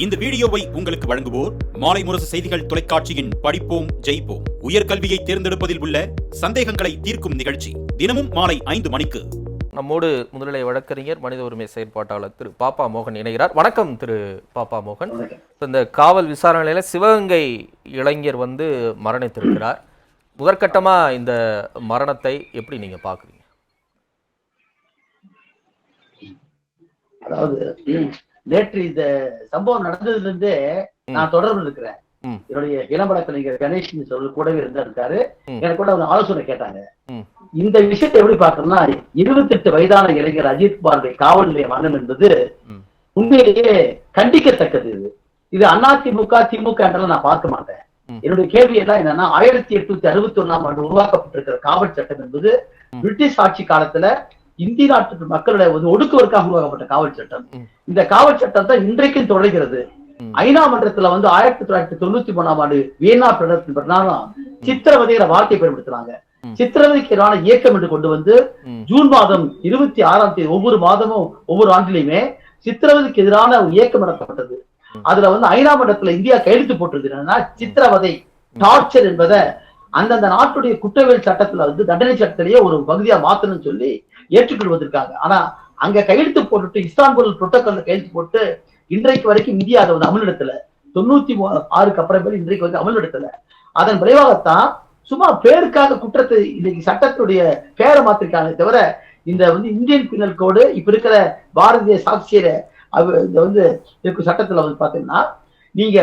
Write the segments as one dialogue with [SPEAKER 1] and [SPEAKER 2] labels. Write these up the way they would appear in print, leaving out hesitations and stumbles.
[SPEAKER 1] இந்த வீடியோவை உங்களுக்கு வழங்குவோர் மாலை முரசு செய்திகள் தொலைக்காட்சியின் படிப்போம் ஜெயிப்போம் உயர்கல்வியை தேர்ந்தெடுப்பதில் உள்ள சந்தேகங்களை தீர்க்கும் நிகழ்ச்சி தினமும் மாலை 5 மணிக்கு.
[SPEAKER 2] நம்மோடு முதுநிலை வழக்கறிஞர் மனித உரிமை செயற்பாட்டாளர் திரு பாப்பா மோகன் இணைகிறார். வணக்கம் திரு பாப்பா மோகன். இந்த காவல் விசாரணையில சிவகங்கை இளைஞர் மரணித்திருக்கிறார். முதற்கட்டமா இந்த மரணத்தை எப்படி நீங்க பாக்குறீங்க?
[SPEAKER 3] அதாவது நேற்று இந்த சம்பவம் நடந்ததுல இருந்தே நான் தொடர்பு இருக்கிறேன். என்னுடைய இளம்பட கலைஞர் கணேஷ் சொல்லி கூடவே இருக்காரு. எனக்கு கூட அவங்க ஆலோசனை கேட்டாங்க. இந்த விஷயத்தை எப்படி பாக்குறேன்னா, 28 வயதான இளைஞர் அஜித் குமாருடைய காவல் நிலைய மரணம் என்பது உண்மையிலேயே கண்டிக்கத்தக்கது. இது அதிமுக திமுக என்றெல்லாம் நான் பார்க்க மாட்டேன். என்னுடைய கேள்வி எல்லாம் என்னன்னா, 1861ஆம் ஆண்டு உருவாக்கப்பட்டிருக்கிற காவல் சட்டம் என்பது பிரிட்டிஷ் ஆட்சி காலத்துல இந்திய நாட்டு மக்களுடைய ஒடுக்குவதற்காக உருவாக்கப்பட்ட காவல் சட்டம். இந்த காவல் சட்டம் தான் இன்றைக்கும் தொடர்கிறது. ஐநா மன்றத்துல 1993ஆம் ஆண்டு வியன்னா பிரகடனம் சித்திரவதைகிற வார்த்தையை பயன்படுத்துறாங்க. சித்திரவதைக்கு எதிரான இயக்கம் என்று கொண்டு வந்து ஜூன் மாதம் 26ஆம் தேதி ஒவ்வொரு மாதமும் ஒவ்வொரு ஆண்டிலுமே சித்திரவதைக்கு எதிரான ஒரு இயக்கம் நடத்தப்பட்டது. அதுல ஐநா மன்றத்துல இந்தியா கையெழுத்து போட்டிருக்கிறது. சித்திரவதை டார்ச்சர் என்பதை அந்தந்த நாட்டுடைய குற்றவியல் சட்டத்துல தண்டனை சட்டத்திலேயே ஒரு பகுதியா மாத்தணும்னு சொல்லி ஏற்றுக்கொண்டு வந்திருக்காங்க. ஆனா அங்க கையெழுத்து போட்டுட்டு இஸ்தான்புல் புரோட்டோகால்ல கையெழுத்து போட்டு இன்றைக்கு வரைக்கும் இந்தியா அதை அமல்படுத்தல. 96க்கு அப்புறம் இன்றைக்கு வந்து அமல்படுத்தல. அதன் விளைவாகத்தான் சும்மா பேருக்காக குற்றத்தை இன்னைக்கு சட்டத்துடைய பேரை மாத்திருக்காங்க தவிர இந்த இந்தியன் பினல் கோடு இப்ப இருக்கிற பாரதிய சாட்சியர இந்த சட்டத்துல பாத்தீங்கன்னா, நீங்க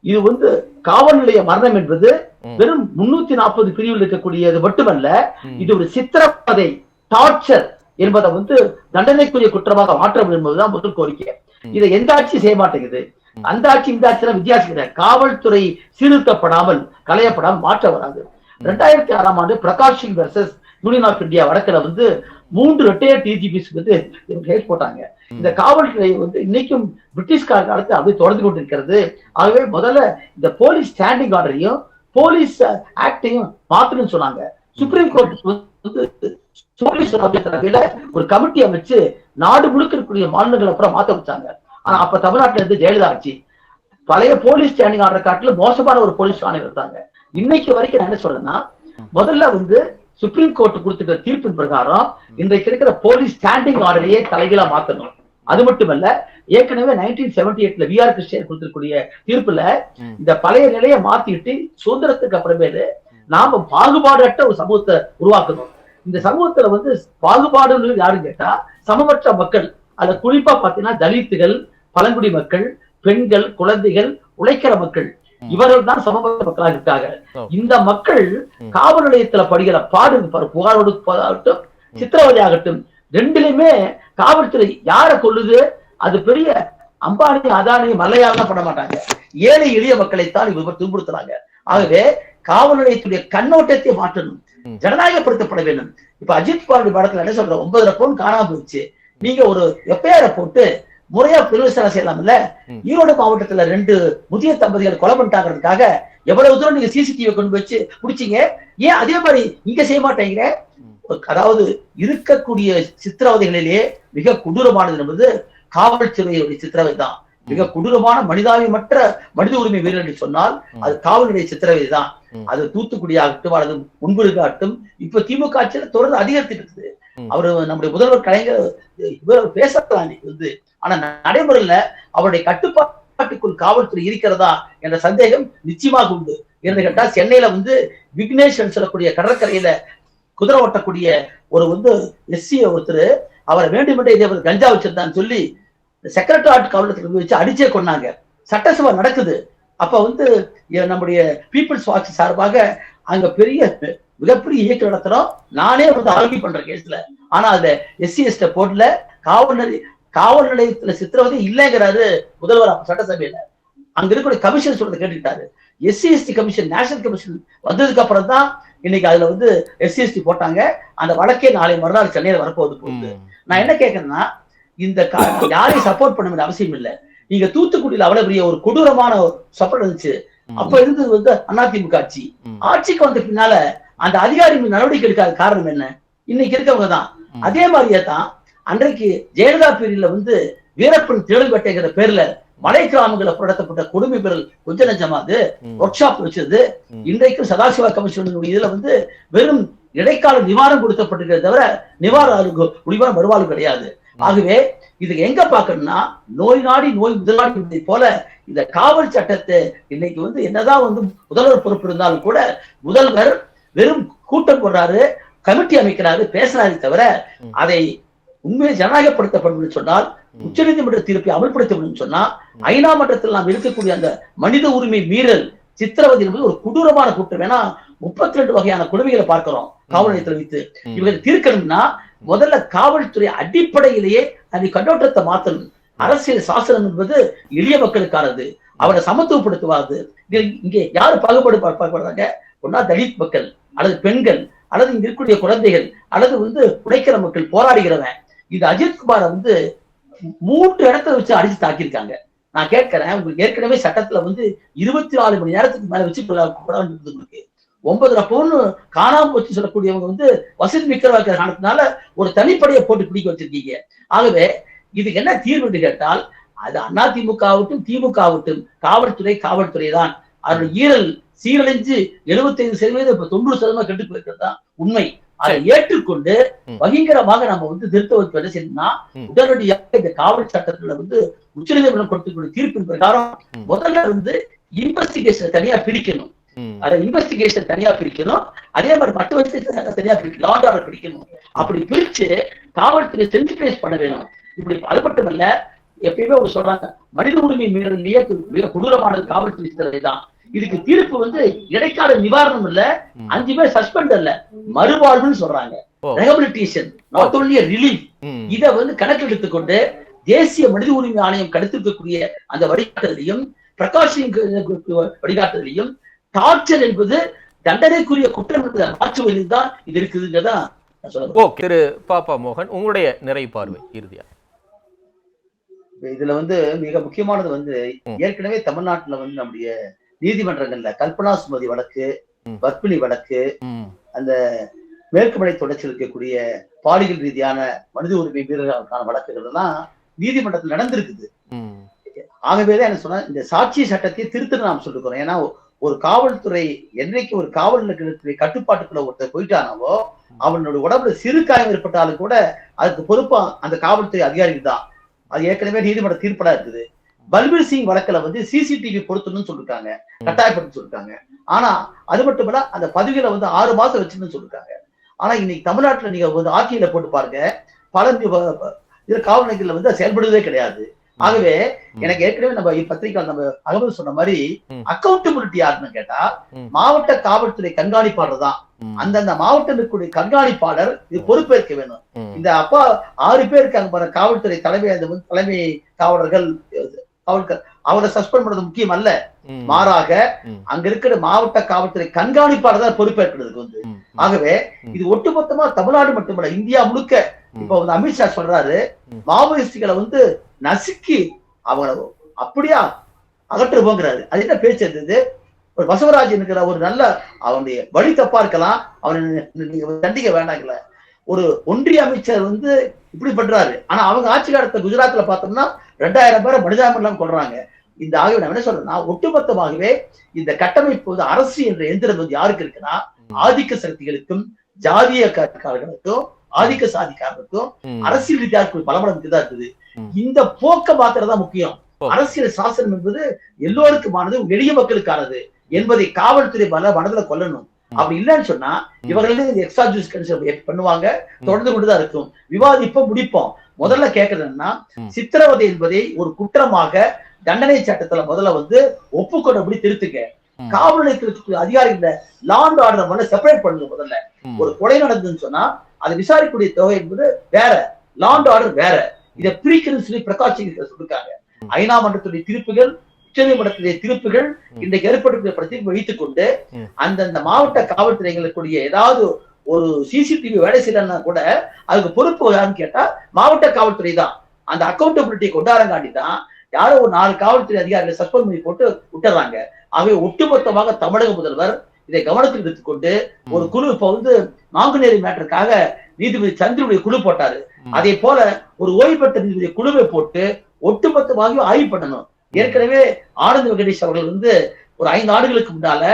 [SPEAKER 3] இது காவல் நிலைய மரணம் என்பது வெறும் 340 பிரிவில் இருக்கக்கூடியது மட்டுமல்ல, இது ஒரு சித்திரவதை டார்ச்சர் என்பதை தண்டனைக்குரிய குற்றமாக மாற்ற வேண்டும் என்பதுதான் முதல் கோரிக்கை. இதை எந்த ஆட்சி செய்ய மாட்டேங்குது. அந்த ஆட்சி இந்த ஆட்சியெல்லாம் வித்தியாசம் கிடையாது. காவல்துறை சீர்திருத்தப்படாமல் களையப்படாமல் மாற்ற வராது. 2006ஆம் ஆண்டு Prakash Singh versus Union of India வழக்குல 3 ரிட்டையர்ட் டிஜிபிஸ் கேஸ் போட்டாங்க. இந்த காவல்துறை இன்னைக்கும் பிரிட்டிஷ்கார காலத்தை அப்படியே தொடர்ந்து கொண்டிருக்கிறது. ஆகவே முதல்ல இந்த போலீஸ் ஸ்டாண்டிங் ஆர்டரையும் போலீஸ் ஆக்டையும் மாத்தணும்னு சொன்னாங்க. சுப்ரீம் கோர்ட் ஒரு கமிட்டி அமைச்சு நாடு முழுக்க இருக்கக்கூடிய மாநிலங்கள் அப்புறம் மாத்த வச்சாங்க. ஆனா அப்ப தமிழ்நாட்டுல இருந்து ஜெயலலிதா ஆட்சி பழைய போலீஸ் ஸ்டாண்டிங் ஆர்டர் காட்டில மோசமான ஒரு போலீஸ் ஆணையம் இருந்தாங்க. இன்னைக்கு வரைக்கும் நான் என்ன சொல்றேன்னா, முதல்ல சுப்ரீம் கோர்ட் கொடுத்துக்கிற தீர்ப்பின் பிரகாரம் இன்றைக்கு இருக்கிற போலீஸ் ஸ்டாண்டிங் ஆர்டரையே தலைகீழா மாத்தணும். அது மட்டுமல்ல, ஏற்கனவே 1978ல வி ஆர் கிருஷ்ணன் கொடுத்திருக்கூடிய தீர்ப்புல இந்த பழைய நிலையை மாத்திட்டு சுதந்திரத்துக்கு அப்புறமேலு நாம பாகுபாடற்ற ஒரு சமூகத்தை உருவாக்கணும். இந்த சமூகத்துல பாகுபாடு யாருன்னு கேட்டா சமமற்ற மக்கள். அதுல குறிப்பா பாத்தீங்கன்னா தலித்துகள், பழங்குடி மக்கள், பெண்கள், குழந்தைகள், உழைக்கிற மக்கள், இவர்கள் தான் சமமற்ற மக்களாக இருக்காங்க. இந்த மக்கள் காவல் நிலையத்துல படுகிற பாடு, புகாரோடு ஆகட்டும் சித்திரவதை ஆகட்டும், ரெண்டுலயுமே காவல்துறை யாரை கொள்ளுது? அது பெரிய அம்பானி அதானி மல்லையாலாம் பண்ண மாட்டாங்க. ஏழை எளிய மக்களைத்தான் இவர் துன்புறுத்துறாங்க. ஆகவே காவல் நிலையத்துடைய கண்ணோட்டத்தை மாற்றணும், ஜனநாயகப்படுத்தப்பட வேண்டும். இப்ப அஜித் குமார் படத்துல என்ன சொல்ற, 9 பவுன் காணாம போயிடுச்சு. நீங்க ஒரு எஃப்ஐஆர் போட்டு முறையா விசாரணை செய்யலாம் இல்ல? ஈரோடு மாவட்டத்துல 2 முதிய தம்பதிகள் கொலை பண்ணிட்டாங்கிறதுக்காக எவ்வளவு தூரம் நீங்க சிசிடிவி கொண்டு வச்சு பிடிச்சீங்க? ஏன் அதே மாதிரி இங்க செய்ய மாட்டேங்க? அதாவது இருக்கக்கூடிய சித்திரவதைகளிலேயே மிக கொடூரமானது என்பது காவல்துறையுடைய சித்திரவதை தான். மிக கொடூரமான மனிதாபிமற்ற மனித உரிமை வீரர் என்று சொன்னால் அது காவல் நிலைய சித்திரவதை தான். அது தூத்துக்குடி ஆகட்டும் அல்லது முன்புருக்கு ஆகட்டும், இப்ப திமுக ஆட்சியில தொடர்ந்து அதிகரித்து இருக்குது. அவரு நம்முடைய முதல்வர் கலைஞர் பேசலாம் ஆனா நடைமுறையில அவருடைய கட்டுப்பாட்டுக்குள் காவல்துறை இருக்கிறதா என்ற சந்தேகம் நிச்சயமாக உண்டு. என்று கேட்டா, சென்னையில விக்னேஷ் சொல்லக்கூடிய கடற்கரையில குதிரை ஓட்டக்கூடிய ஒரு எஸ்சி ஒருத்தர் அவரை வேண்டுமென்றே இதே கஞ்சா வச்சிருந்தான்னு சொல்லி செக்ரட்டரியேட் காவலத்துக்கு வச்சு அடிச்சே கொண்டாங்க. சட்டசபை நடக்குது. அப்ப நம்முடைய பீப்புள்ஸ் வாட்ச் சார்பாக அங்க மிகப்பெரிய இயக்கம் நடத்துறோம். நானே ஆர்கியூ பண்ற கேஸ்ல. ஆனா அது எஸ்சி எஸ்டி போர்ட்ல காவல் நிலையத்துல சித்திரவதை இல்லைங்கிறாரு முதல்வர் சட்டசபையில. அங்க இருக்கக்கூடிய கமிஷன் சொல்றதை கேட்டுக்கிட்டாரு. SC ST commission, national commission வந்ததுக்கு அப்புறம் தான் இன்னைக்கு அதுல எஸ்சி எஸ்டி போட்டாங்க. அந்த வழக்கே நாளை மறுநாள் சென்னையில வரப்போகுது. நான் என்ன கேட்கறேன்னா, இந்த யாரையும் சப்போர்ட் பண்ண வேண்டிய அவசியம் இல்லை. நீங்க தூத்துக்குடியில அவ்வளவு பெரிய ஒரு கொடூரமான சப்போர்ட் இருந்துச்சு. அப்ப இருந்தது அதிமுக ஆட்சி. ஆட்சிக்கு வந்த பின்னால அந்த அதிகாரி நடவடிக்கை எடுக்காத காரணம் என்ன? இன்னைக்கு இருக்கவங்க தான். அதே மாதிரியே தான் அன்றைக்கு ஜெயலலிதா பீரியட்ல வீரப்பன் தேடல் வேட்டைங்கிற பேர்ல மலை கிராமங்களில் நடத்தப்பட்ட கொடுமை பெறல் கொஞ்ச நஞ்சமாது ஒர்க் ஷாப் வச்சது. இன்றைக்கும் சதாசிவா கமிஷனுடைய இதுல வந்து வெறும் இடைக்கால நிவாரணம் கொடுக்கப்பட்டிருக்கிறத தவிர நிவாரணம் வருவாலும் கிடையாது. ஆகவே இதுக்கு எங்க பாக்கணும்னா நோய் நாடி நோய் முதலாளி போல இந்த காவல் சட்டத்தை இன்னைக்கு வந்து என்னதான் வந்து முதல்வர் பொறுப்பு இருந்தாலும் கூட முதல்வர் வெறும் கூட்டம் போடுறாரு, கமிட்டி அமைக்கிறாரு, பேசுறாரு தவிர அதை உண்மையை ஜனநாயகப்படுத்தப்படும் சொன்னால் உச்ச நீதிமன்ற தீர்ப்பை அமல்படுத்தப்படும் சொன்னா ஐநா மன்றத்தில் நாம் இருக்கக்கூடிய அந்த மனித உரிமை மீறல் சித்திரவதை என்பது ஒரு கொடூரமான குற்றம். ஏன்னா 32 வகையான கொடுமைகளை பார்க்கிறோம் காவல் நிலையத்தில் வைத்து. இவங்க தீர்க்கணும்னா முதல்ல காவல்துறை அடிப்படையிலேயே அந்த கண்ணோட்டத்தை மாற்றணும். அரசியல் சாசனம் என்பது எளிய மக்களுக்கானது, அவரை சமத்துவப்படுத்துவாது. இங்கே யாரு பாகுபாடு பார்க்கப்படுறாங்க? ஒன்னா தலித் மக்கள் அல்லது பெண்கள் அல்லது இங்க இருக்கக்கூடிய குழந்தைகள் அல்லது வந்து உடைக்கிற மக்கள், போராடுகிறவன். இது அஜித்குமாரை வந்து 3 இடத்துல வச்சு அடிச்சு தாக்கியிருக்காங்க. நான் கேட்கிறேன், உங்களுக்கு ஏற்கனவே சட்டத்துல வந்து 24 மணி நேரத்துக்கு மேல வச்சு உங்களுக்கு 9 பவுன் காணாம போச்சு சொல்லக்கூடியவங்க வந்து வசதி மிக்கவாக்கிற காரணத்தினால ஒரு தனிப்படையை போட்டு பிடிக்க வச்சிருக்கீங்க. ஆகவே இதுக்கு என்ன தீர்வு கேட்டால் அது அதிமுக ஆகட்டும் திமுக ஆகட்டும் காவல்துறை தான். அதோட ஈரல் சீரழிஞ்சு 75% இப்ப 90% கெட்டு போயிருக்கிறது தான் உண்மை. அதை ஏற்றுக்கொண்டு பகிங்கரமாக நம்ம வந்து திருத்த வைக்க என்ன செய்யணும்னா உடனடியாக இந்த காவல் சட்டத்துல வந்து உச்சநீதிமன்றம் கொடுத்துக்கூடிய தீர்ப்பின் பிரகாரம் முதல்ல வந்து இன்வெஸ்டிகேஷன் தனியா பிரிக்கணும். அதை இன்வெஸ்டிகேஷன் தனியா பிரிக்கணும், அதே மாதிரி மற்ற விஷயத்தை தனியா பிரிக்கணும், லா அண்ட் ஆர்டர் பிரிக்கணும். அப்படி பிரிச்சு காவல்துறை சென்சிடைஸ் பண்ண வேணும். இப்படி அது மட்டுமல்ல, எப்பயுமே ஒரு சொல்றாங்க மனித உரிமை மீறலையே மிக கொடூரமானது காவல்துறை சித்திரவதை தான். இதுக்கு தீர்ப்பு வந்து இடைக்கால நிவாரணம் இல்ல, 5 பேர் சஸ்பெண்ட் இல்ல, மறுவாழ்வுன்னு சொல்றாங்க. ரெஹபிலிட்டேஷன், நாட் ஒன்லி ரிலீஃப். இதை வந்து கணக்கில் எடுத்துக்கொண்டு தேசிய மனித உரிமை ஆணையம் கடுத்திருக்கக்கூடிய அந்த வழிகாட்டுதலையும் பிரகாஷ் சிங் வழிகாட்டுதலையும் டார்ச்சர் என்பது தண்டனைக்குரிய குற்றம் என்பது மாற்றுவதில் தான் இது இருக்குதுங்கிறதா சொல்றேன்.
[SPEAKER 2] திரு பாப்பா மோகன், உங்களுடைய நிறை பார்வை இறுதியா?
[SPEAKER 3] இதுல வந்து மிக முக்கியமானது வந்து ஏற்கனவே தமிழ்நாட்டுல வந்து நம்முடைய நீதிமன்றங்கள்ல கல்பனா சுமதி வழக்கு, பத்மினி வழக்கு, அந்த மேற்கு மலை தொடர்ச்சியில் இருக்கக்கூடிய பாலியல் ரீதியான மனித உரிமை மீறலுக்கான வழக்குகள் எல்லாம் நீதிமன்றத்தில் நடந்திருக்குது. ஆகவேதான் என்ன சொன்னா இந்த சாட்சி சட்டத்தை திருத்தணும் நாம் சொல்லிருக்கிறோம். ஏன்னா ஒரு காவல்துறை என்னைக்கு ஒரு காவல் நிலையத்துறை கட்டுப்பாட்டுக்குள்ள ஒருத்தர் போயிட்டானாவோ அவனோட உடம்புல சிறு காயம் ஏற்பட்டாலும் கூட அதுக்கு பொறுப்பா அந்த காவல்துறை அதிகாரிகள் தான். அது ஏற்கனவே நீதிமன்ற தீர்ப்படா இருக்குது. பல்பீர் சிங் வழக்குல வந்து சிசிடிவி பொருத்தணும்னு சொல்லிருக்காங்க, கட்டாயப்படுத்தி சொல்லிருக்காங்க. ஆனா அது மட்டுமல்ல அந்த பதவியில வந்து 6 மாசம் வச்சுன்னு சொல்லிருக்காங்க. ஆனா இன்னைக்கு தமிழ்நாட்டுல நீங்க வந்து ஆட்சியில போட்டு பாருங்க, பல காவல் நிலையங்கள்ல வந்து செயல்படுவதே கிடையாது. ஆகவே எனக்கு ஏற்கனவே நம்ம பத்திரிகை நம்ம அகமது சொன்ன மாதிரி அக்கௌண்டபிலிட்டி யாருன்னு கேட்டா மாவட்ட காவல்துறை கண்காணிப்பாளர் தான். அந்தந்த மாவட்டத்திற்குரிய கண்காணிப்பாளர் இது பொறுப்பேற்க வேணும். இந்த அப்பா 6 பேர் இருக்காங்க காவல்துறை தலைமை காவலர்கள், அவரை சஸ்பெண்ட் பண்றது முக்கியம் அல்ல, மாறாக அங்க இருக்கிற மாவட்ட காவல்துறை கண்காணிப்பாளர் தான் பொறுப்பேற்கிறதுக்கு வந்து. ஆகவே இது ஒட்டுமொத்தமா தமிழ்நாடு மட்டுமல்ல இந்தியா முழுக்க இப்ப வந்து அமித்ஷா சொல்றாரு மாவோயிஸ்டுகளை வந்து நசுக்கி அவங்கள அப்படியா அகற்றுவோங்கிறாரு. அது என்ன பேச்சு இருந்தது? ஒரு பசவராஜ் இருக்கிற ஒரு நல்ல அவனுடைய வழி தப்பா இருக்கலாம், அவனை நீங்க தண்டிக்க வேண்டாங்கல்ல. ஒரு ஒன்றிய அமைச்சர் வந்து இப்படி பண்றாரு. ஆனா அவங்க ஆட்சி காலத்தை குஜராத்ல பார்த்தோம்னா 2000 பேரை மனிதாபிமானம் கொள்றாங்க. இந்த ஆகவே நான் என்ன சொல்றேன்னா ஒட்டுமொத்தமாகவே இந்த கட்டமைப்பு வந்து அரசு என்ற எந்திரம் வந்து யாருக்கு இருக்குன்னா ஆதிக்க சக்திகளுக்கும் ஜாதியக்காரர்களுக்கும் ஆதிக்க சாதிக்காரர்களுக்கும் அரசியல் ரீதியாக பலமடம் தான் இருக்குது. இந்த போக்க மாத்திரதான் முக்கியம். அரசியல் சாசனம் என்பது எல்லோருக்குமானது, எளிய மக்களுக்கானது என்பதை காவல்துறை மனதுல கொல்லணும். அப்படி இல்லைன்னு சொன்னா இவர்கள் எக்ஸ்ட்ரா ஜூஸ் கன்சிடர் பண்ணுவாங்க, தொடர்ந்து கொண்டுதான் இருக்கும். விவாதிப்போம், முடிப்போம். முதல்ல கேட்கறதுன்னா சித்திரவதை என்பதை ஒரு குற்றமாக தண்டனை சட்டத்துல முதல்ல வந்து ஒப்புக்கொண்டபடி திருத்துங்க. காவல் நிலையத்திற்கு அதிகாரிகள் லா அண்ட் ஆர்டர் முதல்ல செப்பரேட் பண்ணுங்க. முதல்ல ஒரு கொலை நடந்ததுன்னு சொன்னா அதை விசாரிக்கக்கூடிய தொகை என்பது வேற, லா அண்ட் ஆர்டர் வேற. இதை பிரிக்கணும்னு சொல்லி பிரகாஷ் சிங் சொல்லிருக்காங்க. ஐநா மன்றத்துடைய தீர்ப்புகள், உச்சநீதிமன்றத்துடைய தீர்ப்புகள் இன்றைக்கு ஏற்படுத்திய பிரச்சனை வைத்துக் கொண்டு அந்தந்த மாவட்ட காவல்துறைகளுக்குரிய ஏதாவது ஒரு சிசிடிவி வேலை செய்யலன்னா கூட அதுக்கு பொறுப்பு யாருன்னு கேட்டா மாவட்ட காவல்துறை தான். அந்த அக்கௌண்டபிலிட்டியை கொண்டாடங்காண்டி தான் யாரோ ஒரு 4 காவல்துறை அதிகாரிகளை சஸ்பெண்ட் பண்ணி போட்டு விட்டுறாங்க. ஆகவே ஒட்டுமொத்தமாக தமிழக முதல்வர் இதை கவனத்தில் எடுத்துக்கொண்டு ஒரு குழு இப்ப வந்து நாங்குநேரி மேட்டருக்காக நீதிபதி சந்திரனுடைய குழு போட்டாரு. அதே போல ஒரு ஓய்வு பெற்ற நீதிபதி குழுவை போட்டு ஒட்டுமொத்தமாக ஆய்வு பண்ணணும். ஏற்கனவே ஆனந்த் வெங்கடேஷ் அவர்கள் வந்து ஒரு 5 ஆண்டுகளுக்கு முன்னால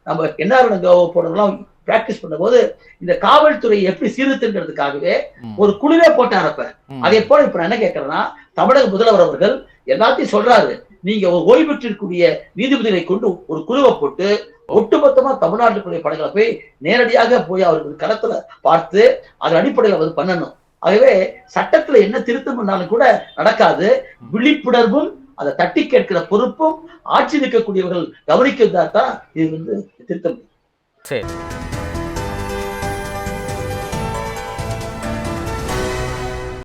[SPEAKER 3] நம்ம என்ஆர் போனதெல்லாம் பிராக்டிஸ் பண்ணும்போது இந்த காவல்துறை எப்படி சீர்திருத்தங்கிறதுக்காகவே ஒரு குழுவே போட்டாரப்ப. அதே போல இப்ப நான் என்ன கேட்கறேன்னா, தமிழக முதல்வர் அவர்கள் எல்லாத்தையும் சொல்றாரு, நீங்க ஓய்வு பெற்றிருக்கக்கூடிய நீதிபதிகளை கொண்டு ஒரு குழுவை போட்டு ஒட்டுமொத்தமா தமிழ்நாட்டுக்குரிய படங்களை போய் நேரடியாக போய் அவர்கள் களத்துல பார்த்து அதன் அடிப்படையில வந்து பண்ணணும். ஆகவே சட்டத்துல என்ன திருத்தம் பண்ணாலும் கூட நடக்காது. விழிப்புணர்வும் அதை தட்டி கேட்கிற பொறுப்பும் ஆட்சி இருக்கக்கூடியவர்கள் கவனிக்கிறதா தான் இது வந்து திருத்தம்.
[SPEAKER 2] சரி.